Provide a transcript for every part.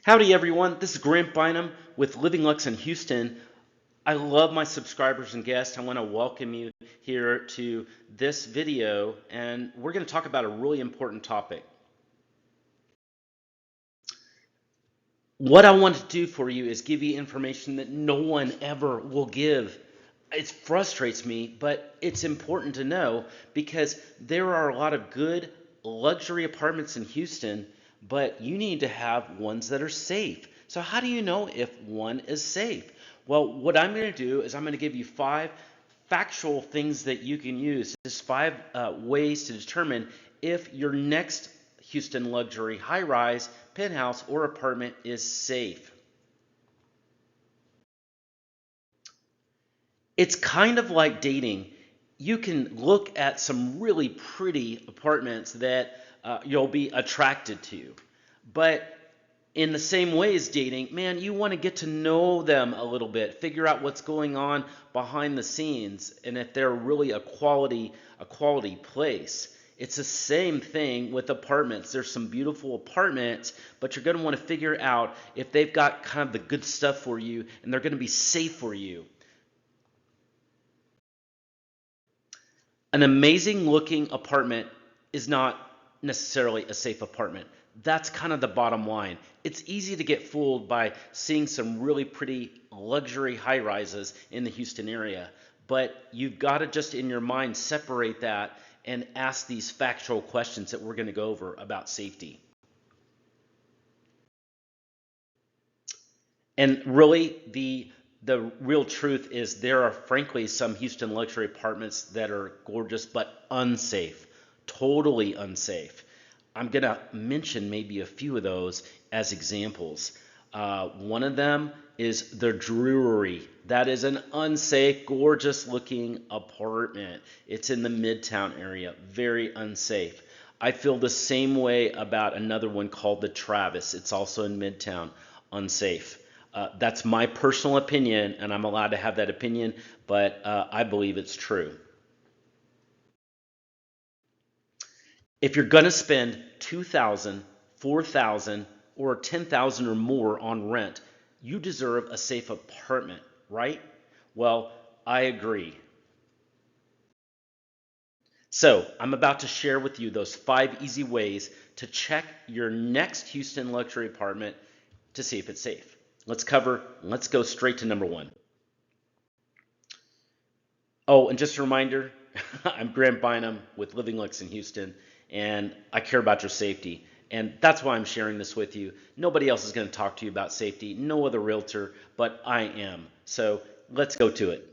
Howdy everyone, this is Grant Bynum with Living Lux in Houston. I love my subscribers and guests. I want to welcome you here to this video, and we're going to talk about a really important topic. What I want to do for you is give you information that no one ever will give. It frustrates me, but it's important to know because there are a lot of good luxury apartments in Houston, but you need to have ones that are safe. So how do you know if one is safe? Well, what I'm going to do is I'm going to give you 5 factual things that you can use. Just 5 ways to determine if your next Houston luxury high-rise, penthouse, or apartment is safe. It's kind of like dating. You can look at some really pretty apartments that you'll be attracted to. But in the same way as dating, man, you want to get to know them a little bit, figure out what's going on behind the scenes, and if they're really a quality place. It's the same thing with apartments. There's some beautiful apartments, but you're going to want to figure out if they've got kind of the good stuff for you and they're going to be safe for you. An amazing looking apartment is not necessarily a safe apartment. That's kind of the bottom line. It's easy to get fooled by seeing some really pretty luxury high rises in the Houston area, but you've got to just in your mind separate that and ask these factual questions that we're going to go over about safety. And really, the real truth is there are frankly some Houston luxury apartments that are gorgeous but unsafe, totally unsafe. I'm going to mention maybe a few of those as examples. One of them is the Drury. That is an unsafe, gorgeous looking apartment. It's in the Midtown area, very unsafe. I feel the same way about another one called the Travis. It's also in Midtown, unsafe. That's my personal opinion, and I'm allowed to have that opinion, but I believe it's true. If you're going to spend $2,000, $4,000, or $10,000 or more on rent, you deserve a safe apartment, right? Well, I agree. So I'm about to share with you those 5 easy ways to check your next Houston luxury apartment to see if it's safe. Let's go straight to number 1. Oh, and just a reminder, I'm Grant Bynum with Living Lux in Houston, and I care about your safety. And that's why I'm sharing this with you. Nobody else is going to talk to you about safety, no other realtor, but I am. So let's go to it.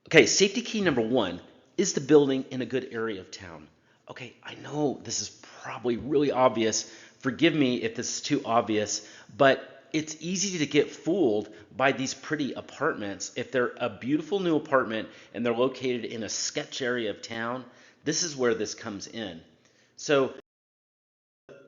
Okay, safety key number 1 is the building in a good area of town. Okay, I know this is probably really obvious. Forgive me if this is too obvious, but it's easy to get fooled by these pretty apartments. If they're a beautiful new apartment and they're located in a sketch area of town, this is where this comes in. So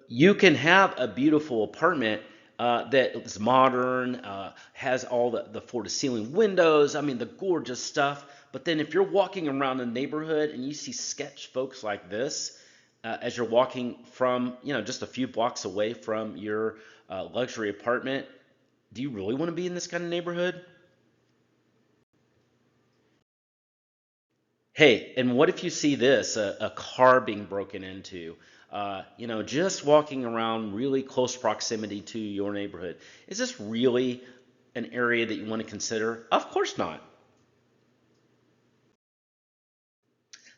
you can have a beautiful apartment that is modern, has all the floor-to-ceiling windows, I mean, the gorgeous stuff. But then if you're walking around the neighborhood and you see sketch folks like this, as you're walking from, just a few blocks away from your luxury apartment, do you really want to be in this kind of neighborhood? Hey, and what if you see this, a car being broken into, just walking around really close proximity to your neighborhood? Is this really an area that you want to consider? Of course not.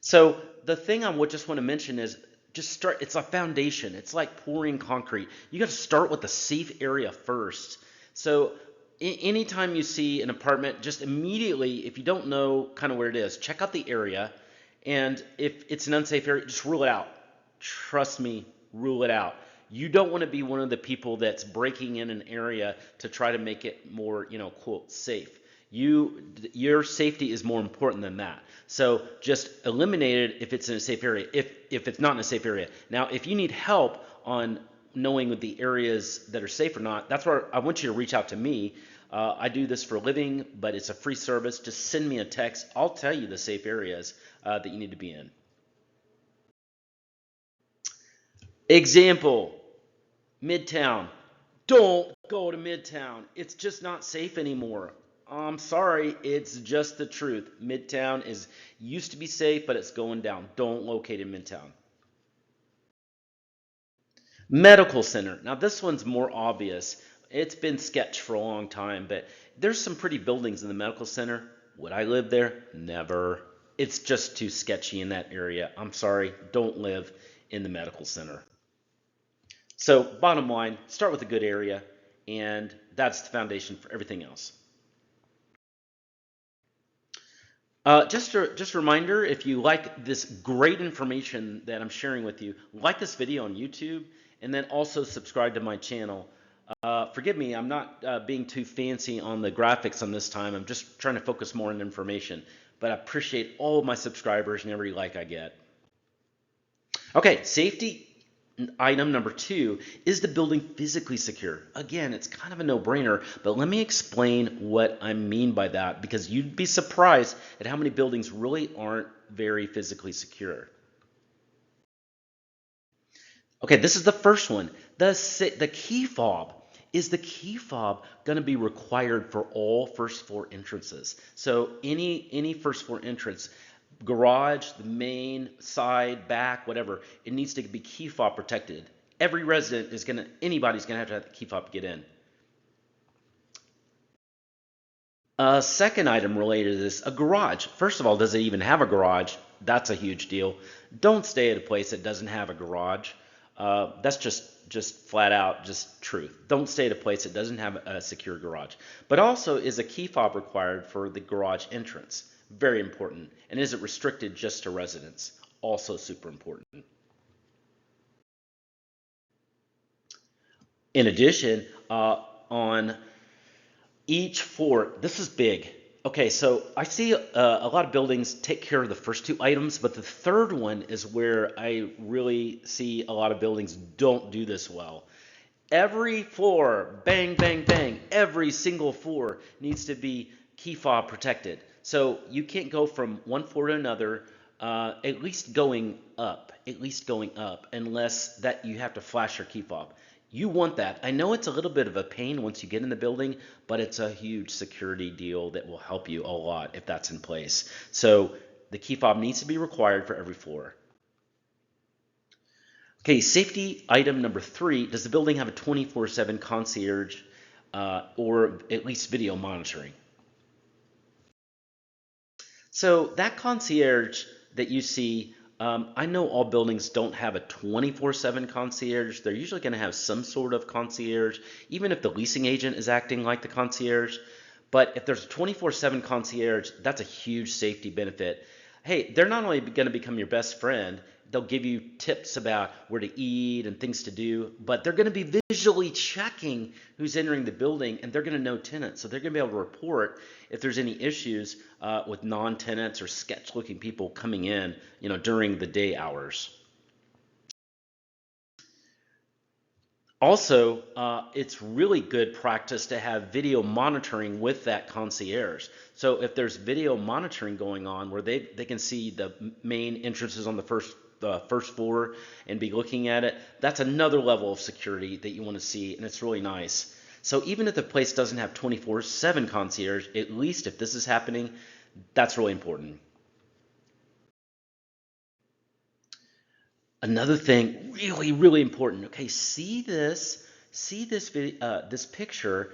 So the thing I would just want to mention is just start, it's a foundation. It's like pouring concrete. You got to start with a safe area first. So anytime you see an apartment, just immediately, if you don't know kind of where it is, check out the area. And if it's an unsafe area, just rule it out. Trust me, rule it out. You don't want to be one of the people that's breaking in an area to try to make it more, quote, safe. Your safety is more important than that. So just eliminate it if it's in a safe area, if it's not in a safe area. Now, if you need help on knowing the areas that are safe or not, that's where I want you to reach out to me. I do this for a living, but it's a free service. Just send me a text. I'll tell you the safe areas that you need to be in. Example, Midtown. Don't go to Midtown. It's just not safe anymore. I'm sorry, it's just the truth. Midtown is used to be safe, but it's going down. Don't locate in Midtown. Medical center. Now this one's more obvious. It's been sketched for a long time, but there's some pretty buildings in the medical center. Would I live there? Never. It's just too sketchy in that area. I'm sorry, don't live in the medical center. So bottom line, start with a good area, and that's the foundation for everything else. Just a reminder, if you like this great information that I'm sharing with you, like this video on YouTube, and then also subscribe to my channel. Forgive me, I'm not being too fancy on the graphics on this time. I'm just trying to focus more on information. But I appreciate all of my subscribers and every like I get. Okay, safety item number 2, is the building physically secure? Again, it's kind of a no-brainer, but let me explain what I mean by that, because you'd be surprised at how many buildings really aren't very physically secure. Okay, this is the first one. The key fob. Is the key fob going to be required for all first floor entrances? So any first floor entrance, garage, the main, side, back, whatever, it needs to be key fob protected. Every resident is anybody's gonna have to have the key fob to get in. Second item related to this, a garage. First of all, does it even have a garage? That's a huge deal. Don't stay at a place that doesn't have a garage. That's just flat out just truth. Don't stay at a place that doesn't have a secure garage. But also, is a key fob required for the garage entrance? Very important. And is it restricted just to residents? Also super important. In addition, on each floor, this is big. Okay, so I see a lot of buildings take care of the first 2 items, but the third one is where I really see a lot of buildings don't do this well. Every floor, bang, bang, bang, every single floor needs to be key fob protected. So you can't go from one floor to another, at least going up, unless that you have to flash your key fob. You want that. I know it's a little bit of a pain once you get in the building, but it's a huge security deal that will help you a lot if that's in place. So the key fob needs to be required for every floor. Okay, safety item number 3, does the building have a 24/7 concierge or at least video monitoring? So that concierge that you see, I know all buildings don't have a 24/7 concierge. They're usually going to have some sort of concierge, even if the leasing agent is acting like the concierge. But if there's a 24/7 concierge, that's a huge safety benefit. Hey, they're not only going to become your best friend, they'll give you tips about where to eat and things to do, but they're going to be visually checking who's entering the building, and they're going to know tenants. So they're going to be able to report if there's any issues with non-tenants or sketch-looking people coming in, during the day hours. Also, it's really good practice to have video monitoring with that concierge. So if there's video monitoring going on where they can see the main entrances on the first floor and be looking at it, that's another level of security that you want to see, and it's really nice. So even if the place doesn't have 24/7 concierge, at least if this is happening, that's really important. Another thing, really, really important. Okay, this picture.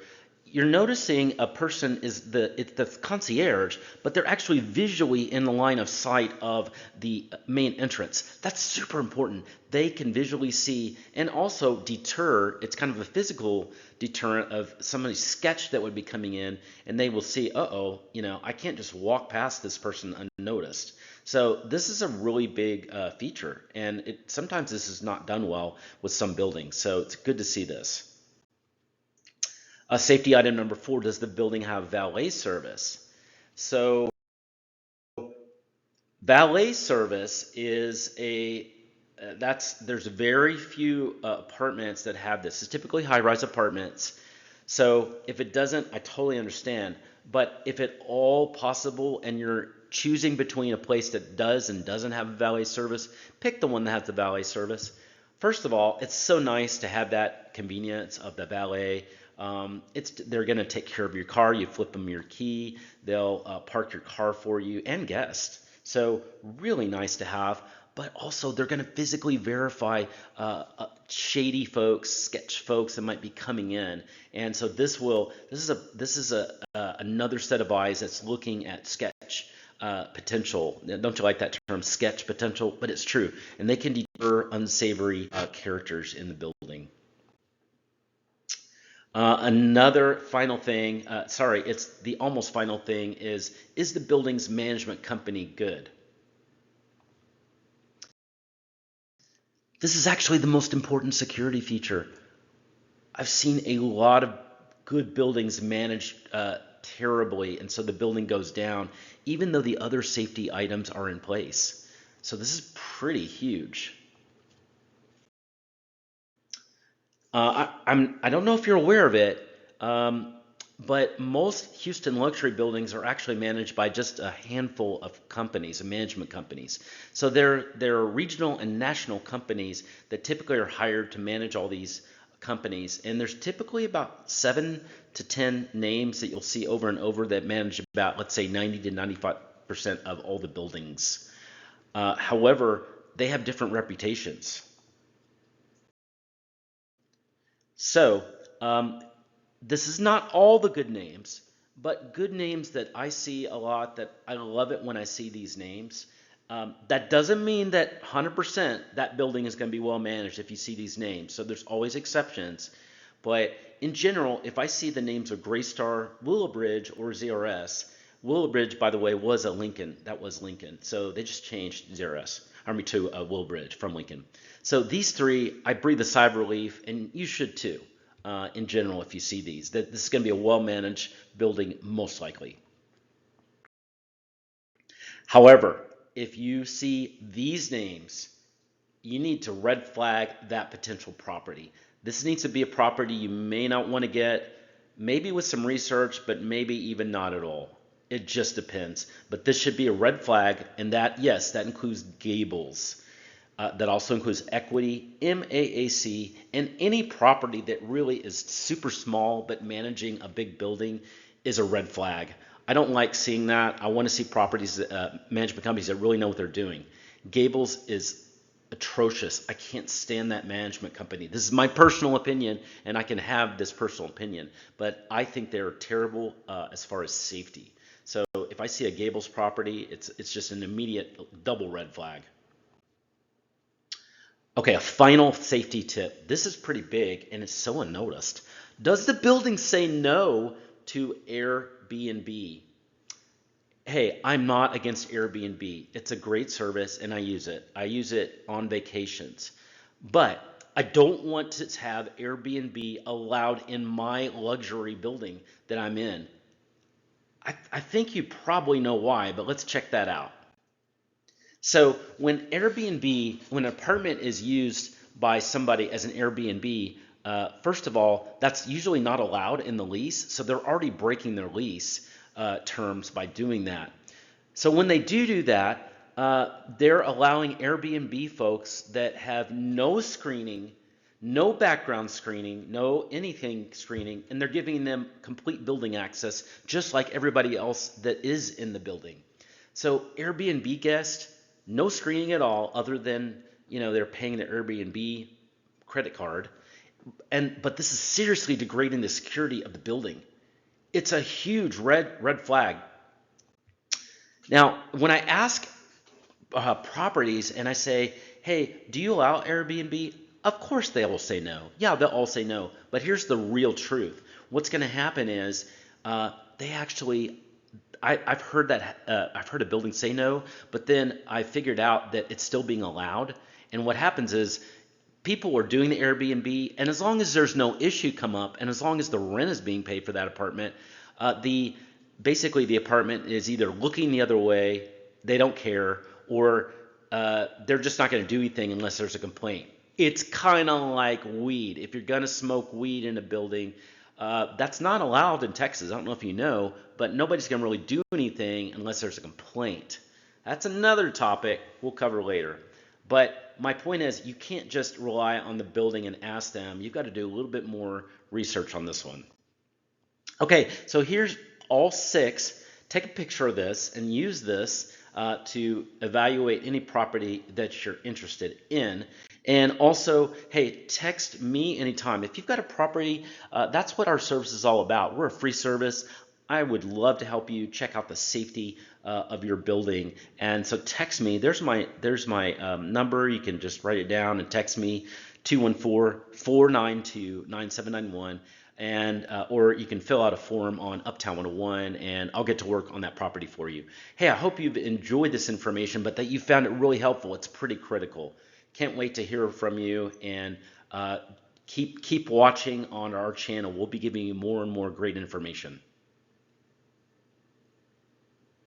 You're noticing a person it's the concierge, but they're actually visually in the line of sight of the main entrance. That's super important. They can visually see and also deter. It's kind of a physical deterrent of somebody's sketch that would be coming in, and they will see, uh-oh, I can't just walk past this person unnoticed. So this is a really big feature, and sometimes this is not done well with some buildings. So it's good to see this. Safety item number 4, does the building have valet service? So valet service is there's very few apartments that have this. It's typically high-rise apartments. So if it doesn't, I totally understand. But if at all possible and you're choosing between a place that does and doesn't have a valet service, pick the one that has the valet service. First of all, it's so nice to have that convenience of the valet. They're going to take care of your car. You flip them your key. They'll park your car for you and guests. So really nice to have. But also they're going to physically verify shady folks, sketch folks that might be coming in. And so this is another set of eyes that's looking at sketch potential. Don't you like that term, sketch potential? But it's true. And they can deter unsavory characters in the building. Another final thing, it's the almost final thing is the building's management company good? This is actually the most important security feature. I've seen a lot of good buildings managed terribly, and so the building goes down, even though the other safety items are in place. So this is pretty huge. I don't know if you're aware of it, um, but most Houston luxury buildings are actually managed by just a handful of companies, of management companies. So they're regional and national companies that typically are hired to manage all these companies, and there's typically about 7 to 10 names that you'll see over and over that manage about, let's say, 90 to 95% of all the buildings. However, they have different reputations. So, this is not all the good names, but good names that I see a lot that I love it when I see these names. That doesn't mean that 100% that building is going to be well managed if you see these names. So there's always exceptions. But in general, if I see the names of Greystar, Willowbridge, or ZRS, Willowbridge, by the way, was a Lincoln. That was Lincoln. So they just changed ZRS, to Willowbridge from Lincoln. So these three, I breathe a sigh of relief, and you should too, in general, if you see these. That this is going to be a well-managed building, most likely. However, if you see these names, you need to red flag that potential property. This needs to be a property you may not want to get, maybe with some research, but maybe even not at all. It just depends. But this should be a red flag, and that, yes, that includes gables. That also includes equity, MAAC, and any property that really is super small but managing a big building is a red flag. I don't like seeing that. I want to see properties, management companies that really know what they're doing. Gables is atrocious. I can't stand that management company. This is my personal opinion, and I can have this personal opinion, but I think they're terrible as far as safety. So if I see a Gables property, it's just an immediate double red flag. Okay, a final safety tip. This is pretty big and it's so unnoticed. Does the building say no to Air BNB? Hey, I'm not against Airbnb. It's a great service and I use it. I use it on vacations. But I don't want to have Airbnb allowed in my luxury building that I'm in. I think you probably know why, but let's check that out. So when an apartment is used by somebody as an Airbnb, first of all, that's usually not allowed in the lease. So they're already breaking their lease terms by doing that. So when they do that, they're allowing Airbnb folks that have no screening, no background screening, no anything screening, and they're giving them complete building access, just like everybody else that is in the building. So Airbnb guest, no screening at all, other than they're paying the Airbnb credit card, but this is seriously degrading the security of the building. It's a huge red flag. Now, when I ask properties and I say, "Hey, do you allow Airbnb?" Of course they will say no. Yeah, they'll all say no. But here's the real truth. What's going to happen is they actually I've heard I've heard a building say no, but then I figured out that it's still being allowed. And what happens is people are doing the Airbnb, and as long as there's no issue come up, and as long as the rent is being paid for that apartment, the basically the apartment is either looking the other way, they don't care, or they're just not going to do anything unless there's a complaint. It's kind of like weed. If you're going to smoke weed in a building, that's not allowed in Texas. I don't know if you know, but nobody's going to really do anything unless there's a complaint. That's another topic we'll cover later. But my point is, you can't just rely on the building and ask them. You've got to do a little bit more research on this one. Okay, so here's all 6. Take a picture of this and use this to evaluate any property that you're interested in. And also, hey, text me anytime. If you've got a property, that's what our service is all about. We're a free service. I would love to help you check out the safety of your building. And so text me. There's my number. You can just write it down and text me, 214-492-9791. And or you can fill out a form on Uptown 101, and I'll get to work on that property for you. Hey, I hope you've enjoyed this information, but that you found it really helpful. It's pretty critical. Can't wait to hear from you, and keep watching on our channel. We'll be giving you more and more great information.